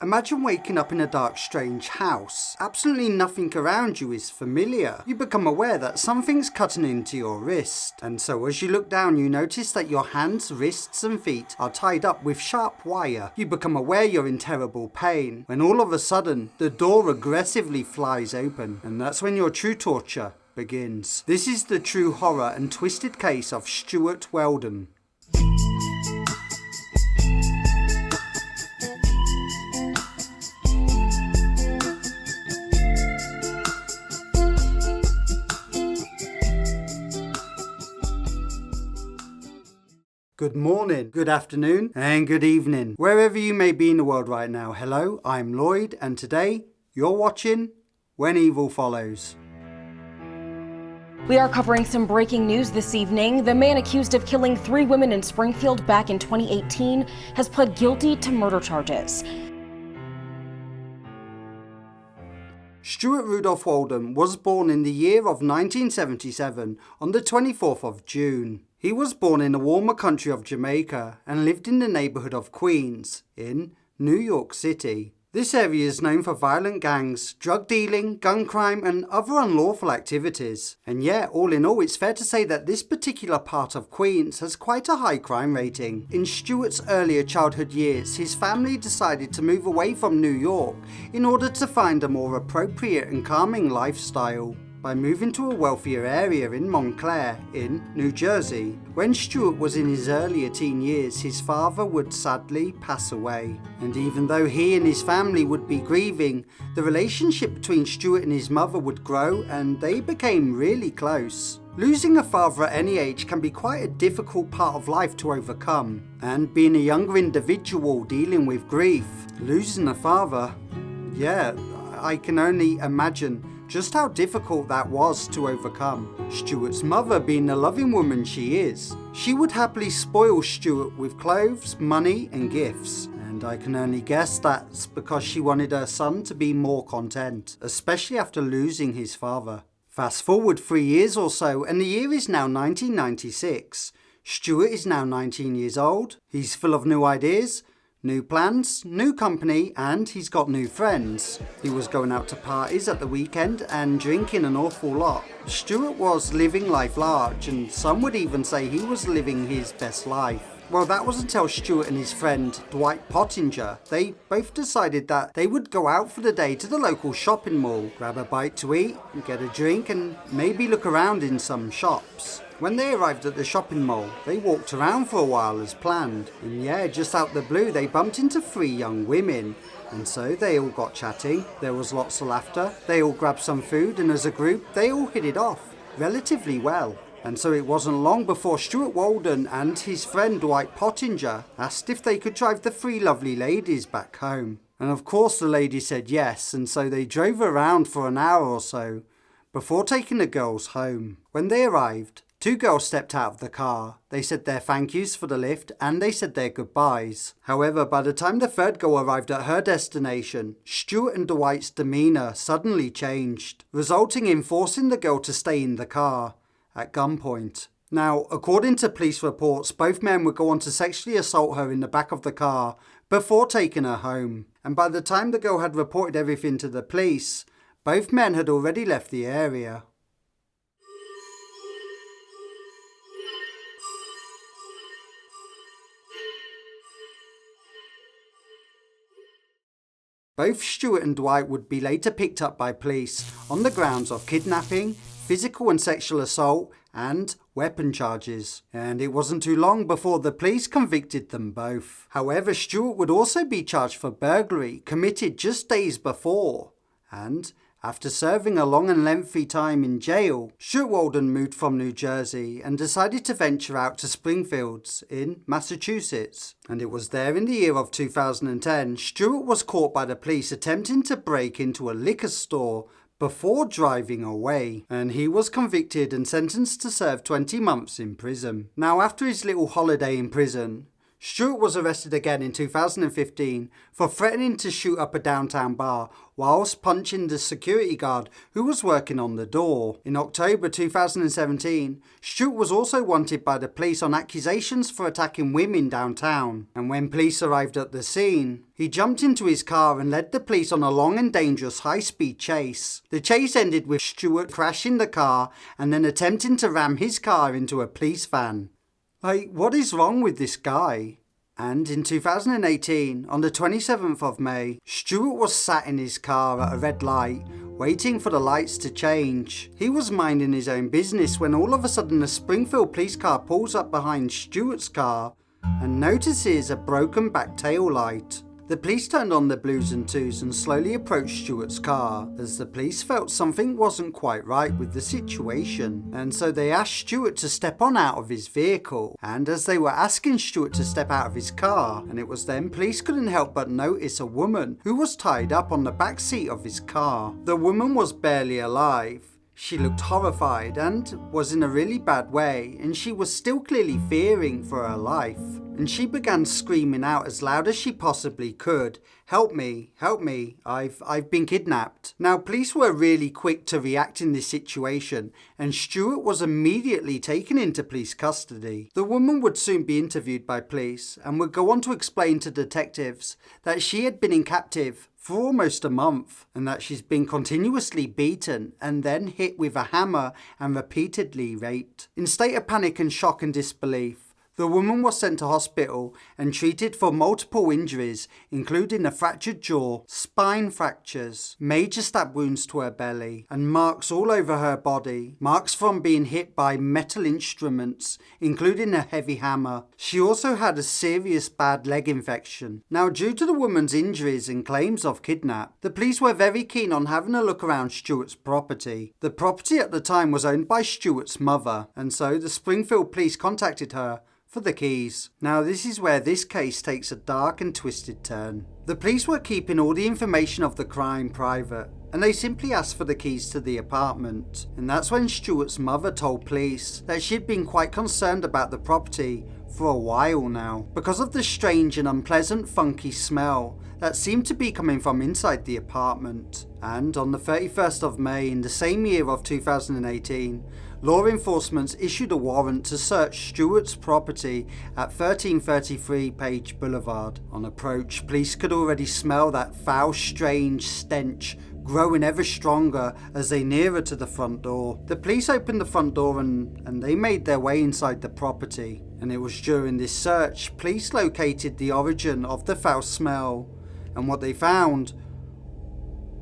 Imagine waking up in a dark, strange house. Absolutely nothing around you is familiar. You become aware that something's cutting into your wrist. And so as you look down, you notice that your hands, wrists and feet are tied up with sharp wire. You become aware you're in terrible pain, when all of a sudden, the door aggressively flies open. And that's when your true torture begins. This is the true horror and twisted case of Stuart Weldon. Good morning, good afternoon, and good evening. Wherever you may be in the world right now, hello, I'm Lloyd, and today you're watching When Evil Follows. We are covering some breaking news this evening. The man accused of killing 3 women in Springfield back in 2018 has pled guilty to murder charges. Stuart Rudolph Weldon was born in the year of 1977 on the 24th of June. He was born in the warmer country of Jamaica and lived in the neighbourhood of Queens in New York City. This area is known for violent gangs, drug dealing, gun crime and other unlawful activities. And yeah, all in all, it's fair to say that this particular part of Queens has quite a high crime rating. In Stuart's earlier childhood years, his family decided to move away from New York in order to find a more appropriate and calming lifestyle by moving to a wealthier area in Montclair in New Jersey. When Stuart was in his earlier teen years, his father would sadly pass away. And even though he and his family would be grieving, the relationship between Stuart and his mother would grow and they became really close. Losing a father at any age can be quite a difficult part of life to overcome. And being a younger individual dealing with grief, losing a father, yeah, I can only imagine just how difficult that was to overcome. Stuart's mother, being the loving woman she is, she would happily spoil Stuart with clothes, money and gifts. And I can only guess that's because she wanted her son to be more content, especially after losing his father. Fast forward 3 years or so and the year is now 1996. Stuart is now 19 years old, he's full of new ideas, new plans, new company, and he's got new friends. He was going out to parties at the weekend and drinking an awful lot. Stuart was living life large, and some would even say he was living his best life. Well, that was until Stuart and his friend Dwight Pottinger, they both decided that they would go out for the day to the local shopping mall, grab a bite to eat, get a drink, and maybe look around in some shops. When they arrived at the shopping mall, they walked around for a while as planned. And yeah, just out the blue, they bumped into 3 young women. And so they all got chatting, there was lots of laughter, they all grabbed some food, and as a group, they all hit it off relatively well. And so it wasn't long before Stuart Weldon and his friend Dwight Pottinger asked if they could drive the 3 lovely ladies back home. And of course the ladies said yes, and so they drove around for an hour or so before taking the girls home. When they arrived, 2 girls stepped out of the car. They said their thank yous for the lift and they said their goodbyes. However, by the time the 3rd girl arrived at her destination, Stuart and Dwight's demeanour suddenly changed, resulting in forcing the girl to stay in the car at gunpoint. Now, according to police reports, both men would go on to sexually assault her in the back of the car before taking her home. And by the time the girl had reported everything to the police, both men had already left the area. Both Stuart and Dwight would be later picked up by police on the grounds of kidnapping, physical and sexual assault, and weapon charges. And it wasn't too long before the police convicted them both. However, Stuart would also be charged for burglary committed just days before. And after serving a long and lengthy time in jail, Stuart Weldon moved from New Jersey and decided to venture out to Springfield in Massachusetts. And it was there in the year of 2010, Stuart was caught by the police attempting to break into a liquor store before driving away, and he was convicted and sentenced to serve 20 months in prison. Now, after his little holiday in prison, Stewart was arrested again in 2015 for threatening to shoot up a downtown bar whilst punching the security guard who was working on the door. In October 2017, Stewart was also wanted by the police on accusations for attacking women downtown. And when police arrived at the scene, he jumped into his car and led the police on a long and dangerous high-speed chase. The chase ended with Stewart crashing the car and then attempting to ram his car into a police van. Like, what is wrong with this guy? And in 2018, on the 27th of May, Stewart was sat in his car at a red light, waiting for the lights to change. He was minding his own business when all of a sudden a Springfield police car pulls up behind Stewart's car and notices a broken back tail light. The police turned on the blues and twos and slowly approached Stewart's car, as the police felt something wasn't quite right with the situation, and so they asked Stewart to step on out of his vehicle. And as they were asking Stewart to step out of his car, and it was then police couldn't help but notice a woman who was tied up on the back seat of his car. The woman was barely alive. She looked horrified and was in a really bad way, and she was still clearly fearing for her life. And she began screaming out as loud as she possibly could, "Help me, help me, I've been kidnapped." Now, police were really quick to react in this situation, and Stewart was immediately taken into police custody. The woman would soon be interviewed by police and would go on to explain to detectives that she had been in captive for almost a month, and that she's been continuously beaten and then hit with a hammer and repeatedly raped. In state of panic and shock and disbelief, the woman was sent to hospital and treated for multiple injuries, including a fractured jaw, spine fractures, major stab wounds to her belly, and marks all over her body, marks from being hit by metal instruments, including a heavy hammer. She also had a serious bad leg infection. Now, due to the woman's injuries and claims of kidnap, the police were very keen on having a look around Stewart's property. The property at the time was owned by Stewart's mother, and so the Springfield police contacted her for the keys. Now, this is where this case takes a dark and twisted turn. The police were keeping all the information of the crime private, and they simply asked for the keys to the apartment. And that's when Stewart's mother told police that she'd been quite concerned about the property for a while now, because of the strange and unpleasant funky smell that seemed to be coming from inside the apartment. And on the 31st of May in the same year of 2018, law enforcement issued a warrant to search Stewart's property at 1333 Page Boulevard. On approach, police could already smell that foul, strange stench growing ever stronger as they neared to the front door. The police opened the front door and they made their way inside the property. And it was during this search, police located the origin of the foul smell, and what they found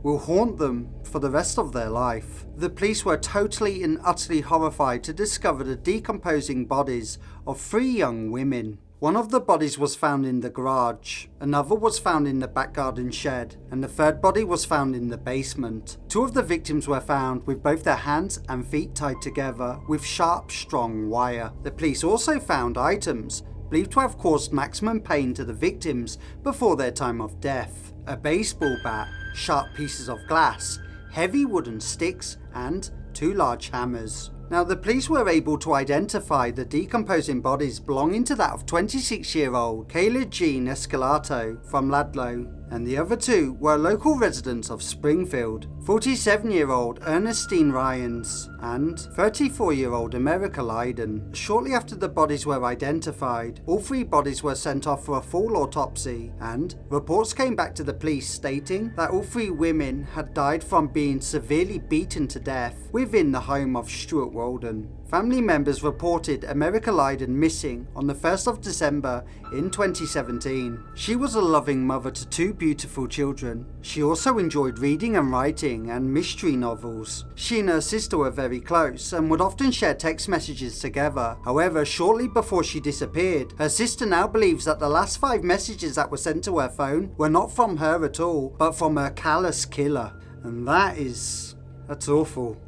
will haunt them for the rest of their life. The police were totally and utterly horrified to discover the decomposing bodies of 3 young women. One of the bodies was found in the garage, another was found in the back garden shed, and the third body was found in the basement. 2 of the victims were found with both their hands and feet tied together with sharp, strong wire. The police also found items believed to have caused maximum pain to the victims before their time of death. A baseball bat, sharp pieces of glass, heavy wooden sticks, and 2 large hammers. Now, the police were able to identify the decomposing bodies belonging to that of 26-year-old Kayla Jean Escalato from Ladlow, and the other 2 were local residents of Springfield, 47-year-old Ernestine Ryans and 34-year-old America Lydon. Shortly after the bodies were identified, all 3 bodies were sent off for a full autopsy, and reports came back to the police stating that all 3 women had died from being severely beaten to death within the home of Stuart Weldon. Family members reported America Lydon missing on the 1st of December in 2017. She was a loving mother to 2 beautiful children. She also enjoyed reading and writing and mystery novels. She and her sister were very close and would often share text messages together. However, shortly before she disappeared, her sister now believes that the last 5 messages that were sent to her phone were not from her at all, but from her callous killer. And that's awful.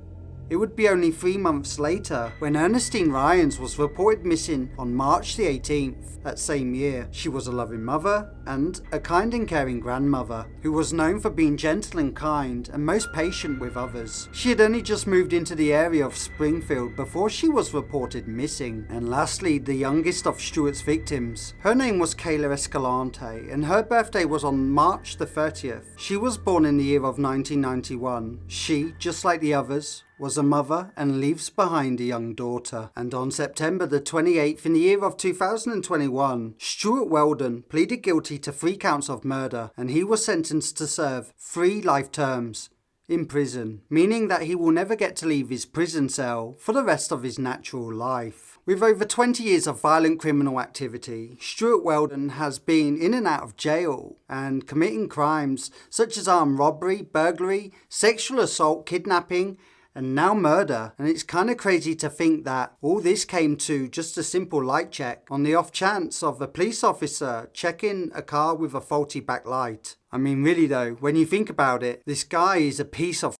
It would be only 3 months later when Ernestine Ryans was reported missing on March the 18th that same year. She was a loving mother and a kind and caring grandmother who was known for being gentle and kind and most patient with others. She had only just moved into the area of Springfield before she was reported missing. And lastly, the youngest of Stuart's victims. Her name was Kayla Escalante and her birthday was on March the 30th. She was born in the year of 1991. She, just like the others, was a mother and leaves behind a young daughter. And on September the 28th in the year of 2021, Stuart Weldon pleaded guilty to 3 counts of murder and he was sentenced to serve 3 life terms in prison, meaning that he will never get to leave his prison cell for the rest of his natural life. With over 20 years of violent criminal activity, Stuart Weldon has been in and out of jail and committing crimes such as armed robbery, burglary, sexual assault, kidnapping, and now murder. And it's kind of crazy to think that all this came to just a simple light check on the off chance of a police officer checking a car with a faulty backlight. I mean, really though, when you think about it, this guy is a piece of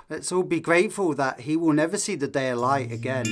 Let's all be grateful that he will never see the day of light again.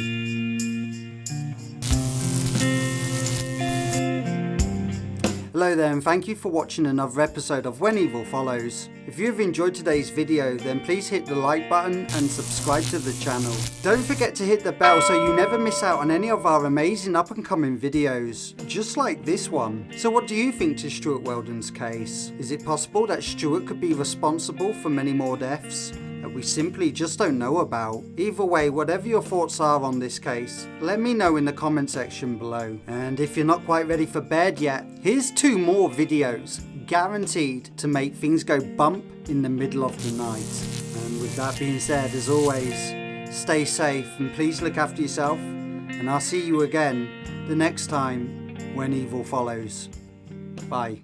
Hello there and thank you for watching another episode of When Evil Follows. If you have enjoyed today's video then please hit the like button and subscribe to the channel. Don't forget to hit the bell so you never miss out on any of our amazing up and coming videos, just like this one. So what do you think to Stuart Weldon's case? Is it possible that Stuart could be responsible for many more deaths that we simply just don't know about? Either way, whatever your thoughts are on this case, let me know in the comment section below. And if you're not quite ready for bed yet, here's 2 more videos guaranteed to make things go bump in the middle of the night. And with that being said, as always, stay safe and please look after yourself, and I'll see you again the next time when evil follows. Bye.